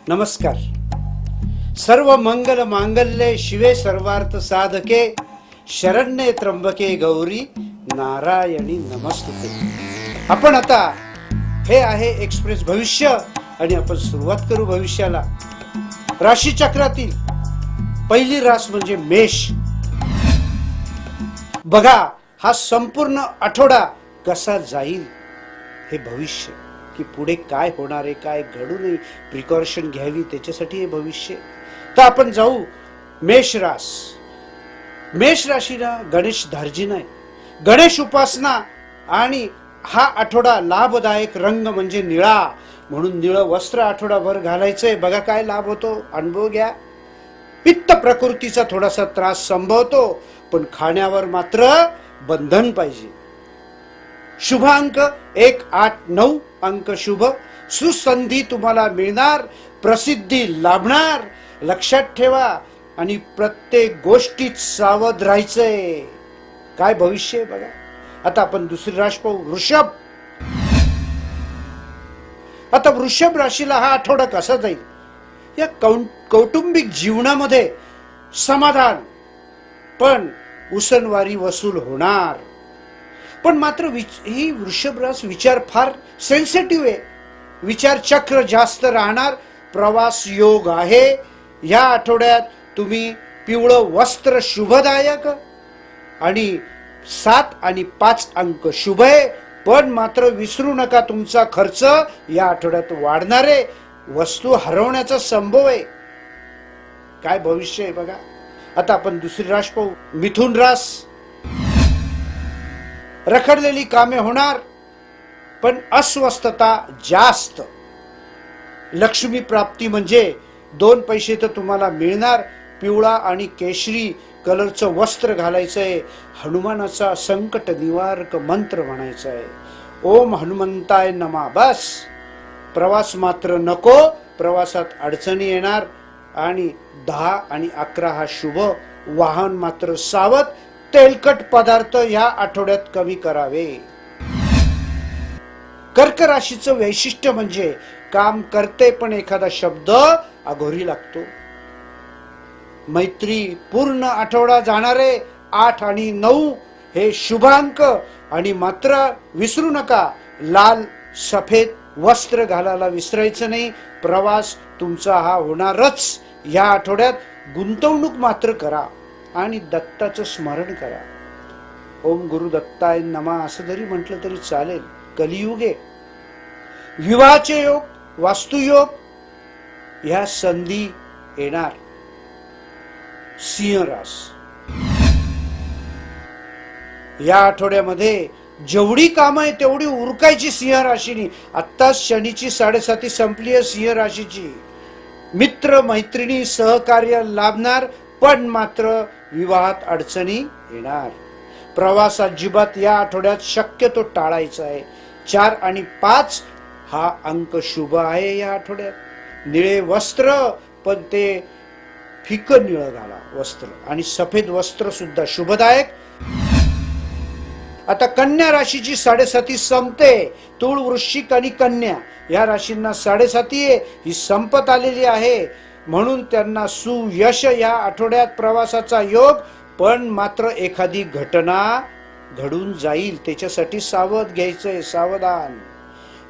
नमस्कार. सर्व मंगल मांगल्ये शिवे सर्वार्थ साधके शरण्ये त्र्यंबके गौरी नारायणी नमस्तुते. आपण आता हे आहे एक्सप्रेस भविष्य आणि आपण सुरुवात करू भविष्याला. राशी चक्रातील पहिली रास म्हणजे मेष. बघा हा संपूर्ण आठवडा कसा जाईल हे भविष्य, की पुढे काय होणार आहे, काय घडू नये, प्रिकॉशन घ्यावी त्याच्यासाठी हे भविष्य. तर आपण जाऊ मेष रास. मेष राशीला गणेश धार्जिन आहे. गणेश उपासना आणि हा आठवडा लाभदायक रंग म्हणजे निळा, म्हणून निळं वस्त्र आठवडाभर घालायचंय. बघा काय लाभ होतो, अनुभव घ्या. पित्त प्रकृतीचा थोडासा त्रास संभवतो, पण खाण्यावर मात्र बंधन पाहिजे. शुभ अंक 1, 8, 9 अंक शुभ. सुसंधी तुम्हाला मिळणार, प्रसिद्धी लाभणार. लक्षात ठेवा आणि प्रत्येक गोष्टीत सावध राहायचंय. काय भविष्य आहे बघा. आता आपण दुसरी राशी पाहू, वृषभ. आता वृषभ राशीला हा आठवडा कसा जाईल. या कौटुंबिक जीवनामध्ये समाधान, पण उसनवारी वसूल होणार. पण मात्र ही वृषभ रास विचार फार सेन्सिटिव्ह आहे. विचार चक्र जास्त राहणार. प्रवास योग आहे. या आठवड्यात तुम्ही पिवळं वस्त्र शुभदायक आणि 7 आणि 5 अंक शुभ आहे. पण मात्र विसरू नका तुमचा खर्च या आठवड्यात वाढणारे. वस्तू हरवण्याचा संभव आहे. काय भविष्य आहे बघा. आता आपण दुसरी रास पाहू, मिथुन रास. रखडलेली कामे होणार, पण अस्वस्थता जास्त. लक्ष्मी प्राप्ती म्हणजे 2 पैसे तर तुम्हाला मिळणार. पिवळा आणि केशरी कलरचं वस्त्र घालायचंय. हनुमानाचा संकट निवारक मंत्र म्हणायचा आहे, ओम हनुमंताय नमा. बस. प्रवास मात्र नको. प्रवासात अडचणी येणार. आणि 10 आणि 11 हा शुभ. वाहन मात्र सावध. तेलकट पदार्थ या आठवड्यात कमी करावे. कर्क राशीचं वैशिष्ट्य म्हणजे काम करते, पण एखादा शब्द अघोरी लागतो. मैत्री पूर्ण आठवडा जाणारे. 8 आणि 9 हे शुभांक. आणि मात्र विसरू नका, लाल सफेद वस्त्र घालायला विसरायचं नाही. प्रवास तुमचा हा होणारच. या आठवड्यात गुंतवणूक मात्र करा आणि दत्ताचं स्मरण करा. ओम गुरु दत्ताय नमः असं जरी म्हटलं तरी चालेल. कलियुग आहे. विवाहाचे योग, वास्तुयोग ह्या संधी येणार. सिंह रास. या आठवड्यामध्ये जेवढी कामं आहे तेवढी उरकायची सिंह राशीनी. आत्ताच शनीची 7.5 संपली आहे सिंह राशीची. मित्र मैत्रिणी सहकार्य लाभणार, पण मात्र विवाहात अडचणी येणार. प्रवास अजिबात या आठवड्यात शक्यतो टाळायचा आहे. 4 आणि 5 हा अंक शुभ आहे. या आठवड्यात निळे वस्त्र, पण ते फिकं निळं घाला वस्त्र. आणि सफेद वस्त्र सुद्धा शुभदायक. आता कन्या राशीची 7.5 संपते. तूळ, वृश्चिक आणि कन्या या राशींना 7.5 आहे. ही संपत आलेली आहे, म्हणून त्यांना सुयश या आठवड्यात. प्रवासाचा योग, पण मात्र एखादी घटना घडून जाईल, त्याच्यासाठी सावध घ्यायचंय. सावधान.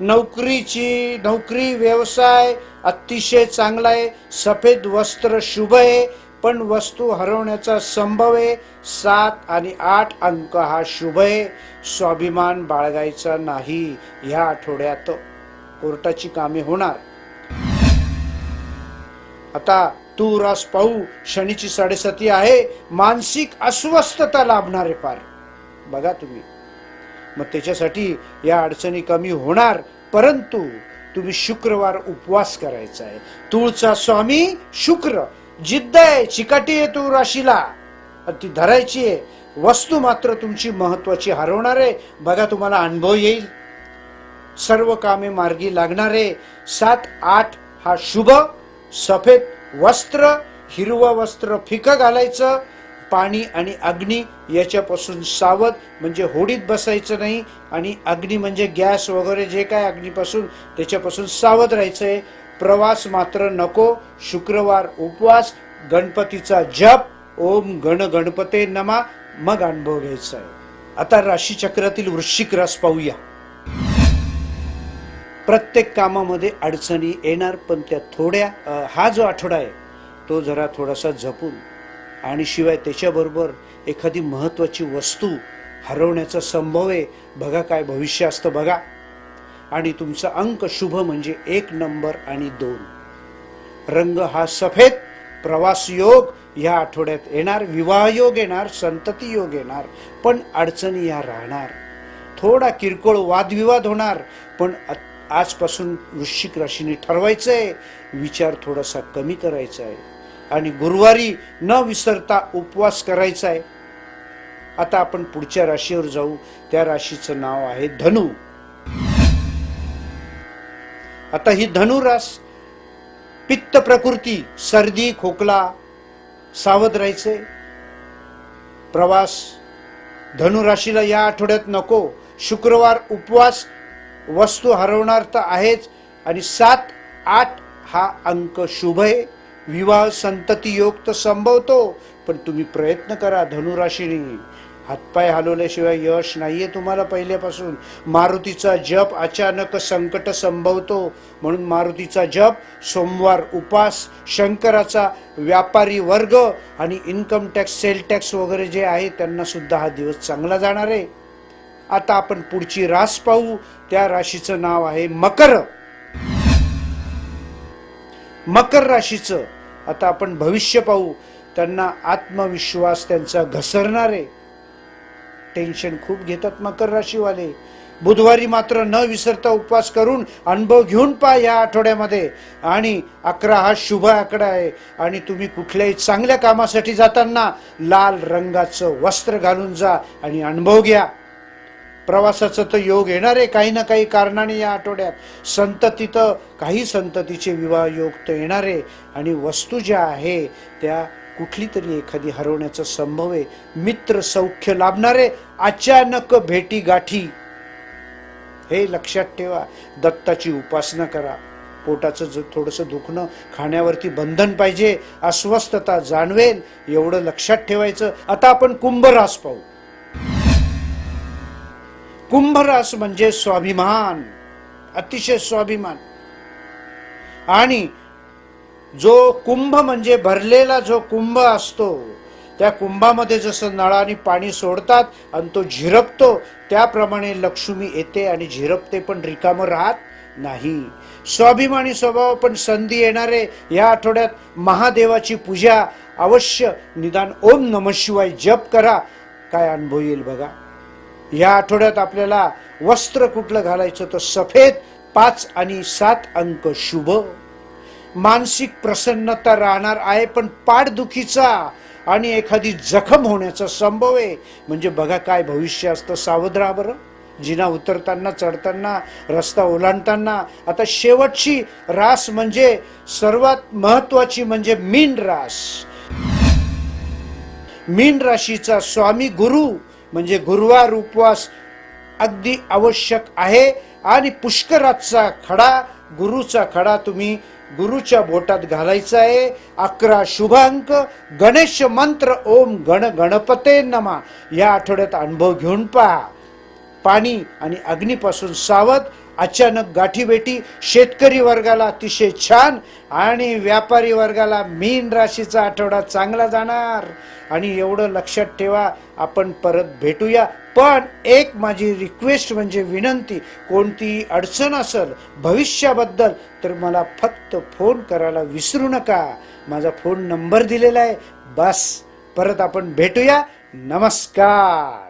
नोकरी व्यवसाय अतिशय चांगला आहे. सफेद वस्त्र शुभ आहे, पण वस्तू हरवण्याचा संभव आहे. 7 आणि 8 अंक हा शुभ आहे. स्वाभिमान बाळगायचा नाही. या आठवड्यात कोर्टाची कामे होणार. आता तू रास पाहू. शनीची 7.5 आहे. मानसिक अस्वस्थता लाभणार आहे फार. बघा तुम्ही. मग त्याच्यासाठी या अडचणी कमी होणार, परंतु तुम्ही शुक्रवार उपवास करायचा आहे. तूळचा स्वामी शुक्र. जिद्द आहे, चिकाटी आहे तूळ राशीला, ती धरायची आहे. वस्तू मात्र तुमची महत्वाची हरवणार आहे. बघा तुम्हाला अनुभव येईल. सर्व कामे मार्गी लागणार आहे. 7, 8 हा शुभ. सफेद वस्त्र, हिरवं वस्त्र फिकं घालायचं. पाणी आणि अग्नी याच्यापासून सावध, म्हणजे होडीत बसायचं नाही. आणि अग्नी म्हणजे गॅस वगैरे जे काय अग्नीपासून, त्याच्यापासून सावध राहायचंय. प्रवास मात्र नको, शुक्रवार उपवास, गणपतीचा जप, ओम गण गणपते नमा, मग अनुभव घ्यायचा आहे. आता राशी चक्रातील वृश्चिक रास पाहूया. प्रत्येक कामामध्ये अडचणी येणार, पण त्या थोड्या, हा जो आठवडा आहे तो जरा थोडासा जपून, आणि शिवाय त्याच्याबरोबर एखादी महत्वाची वस्तू हरवण्याचा संभव आहे. बघा काय भविष्य असतं बघा. आणि तुमचा अंक शुभ म्हणजे 1 नंबर आणि 2. रंग हा सफेद. प्रवास योग या आठवड्यात येणार, विवाह योग येणार, संतती योग येणार, पण अडचणी या राहणार. थोडा किरकोळ वादविवाद होणार, पण आजपासून वृश्चिक राशीने ठरवायचंय, विचार थोडासा कमी करायचा आहे आणि गुरुवारी न विसरता उपवास करायचा आहे. आता आपण पुढच्या राशीवर जाऊ. त्या राशीचं नाव आहे धनु. आता ही धनु रास पित्त प्रकृती, सर्दी खोकला, सावध राहायचे. प्रवास धनु राशीला या आठवड्यात नको. शुक्रवार उपवास, वस्तू हरवणार तर आहेच, आणि 7, 8 हा अंक शुभ आहे. विवाह संतती योग तर संभवतो, पण तुम्ही प्रयत्न करा धनुराशीने. हातपाय हलवल्याशिवाय यश नाहीये तुम्हाला पहिल्यापासून. मारुतीचा जप, अचानक संकट संभवतो, म्हणून मारुतीचा जप, सोमवार उपास, शंकराचा व्यापारी वर्ग आणि इन्कम टॅक्स, सेल टॅक्स वगैरे जे आहे त्यांना सुद्धा हा दिवस चांगला जाणार आहे. आता आपण पुढची रास पाहू. त्या राशीचं नाव आहे मकर. मकर राशीचं आता आपण भविष्य पाहू. त्यांना आत्मविश्वास त्यांचा घसरणार आहे. टेन्शन खूप घेतात मकर राशीवाले. बुधवारी मात्र न विसरता उपवास करून अनुभव घेऊन पहा या आठवड्यामध्ये. आणि 11 हा शुभ आकडा आहे, आणि तुम्ही कुठल्याही चांगल्या कामासाठी जाताना लाल रंगाचं वस्त्र घालून जा आणि अनुभव घ्या. प्रवासाचा तर योग येणार आहे काही ना काही कारणाने या आठवड्यात. संततीत काही संततीचे विवाह योग तर येणार आहे, आणि वस्तू ज्या आहे त्या कुठली तरी एखादी हरवण्याचा संभव आहे. मित्र सौख्य लाभणारे, अचानक भेटी गाठी, हे लक्षात ठेवा. दत्ताची उपासना करा. पोटाचं थोडंसं दुखणं, खाण्यावरती बंधन पाहिजे, अस्वस्थता जाणवेल, एवढं लक्षात ठेवायचं. आता आपण कुंभ रास पाहू. कुंभ रास म्हणजे स्वाभिमान, अतिशय स्वाभिमान. आणि जो कुंभ म्हणजे भरलेला जो कुंभ असतो, त्या कुंभामध्ये जसं नळाने पाणी सोडतात आणि तो झिरपतो, त्याप्रमाणे लक्ष्मी येते आणि झिरपते, पण रिकामं राहत नाही. स्वाभिमानी स्वभाव, पण संधी येणारे या आठवड्यात महादेवाची पूजा अवश्य, निदान ओम नमः शिवाय जप करा, काय अनुभव येईल बघा. या आठवड्यात आपल्याला वस्त्र कुठलं घालायचं तर सफेद. 5 आणि 7 अंक शुभ. मानसिक प्रसन्नता राहणार आहे, पण पाठदुखीचा आणि एखादी जखम होण्याचा संभव आहे. म्हणजे बघा काय भविष्य असतं. सावध राहा बरं. जिना उतरताना, चढताना, रस्ता ओलांडताना. आता शेवटची रास म्हणजे सर्वात महत्वाची म्हणजे मीन रास. मीन राशीचा स्वामी गुरु, म्हणजे गुरुवार उपवास अगदी आवश्यक आहे. आणि पुष्कराचा खडा, गुरुचा खडा तुम्ही गुरुच्या बोटात घालायचा आहे. 11 शुभ अंक. गणेश मंत्र ओम गण गणपते नमा या आठवड्यात अनुभव घेऊन पहा. पाणी आणि अग्नीपासून सावध. अचानक गाठीभेटी. शेतकरी वर्गाला अतिशय छान, आणि व्यापारी वर्गाला मीन राशीचा आठवडा चांगला जाणार. आणि एवढं लक्षात ठेवा. आपण परत भेटूया, पण एक माझी रिक्वेस्ट म्हणजे विनंती, कोणती अडचण असेल भविष्याबद्दल तर मला फक्त फोन करायला विसरू नका. माझा फोन नंबर दिलेला आहे. बस, परत आपण भेटूया. नमस्कार.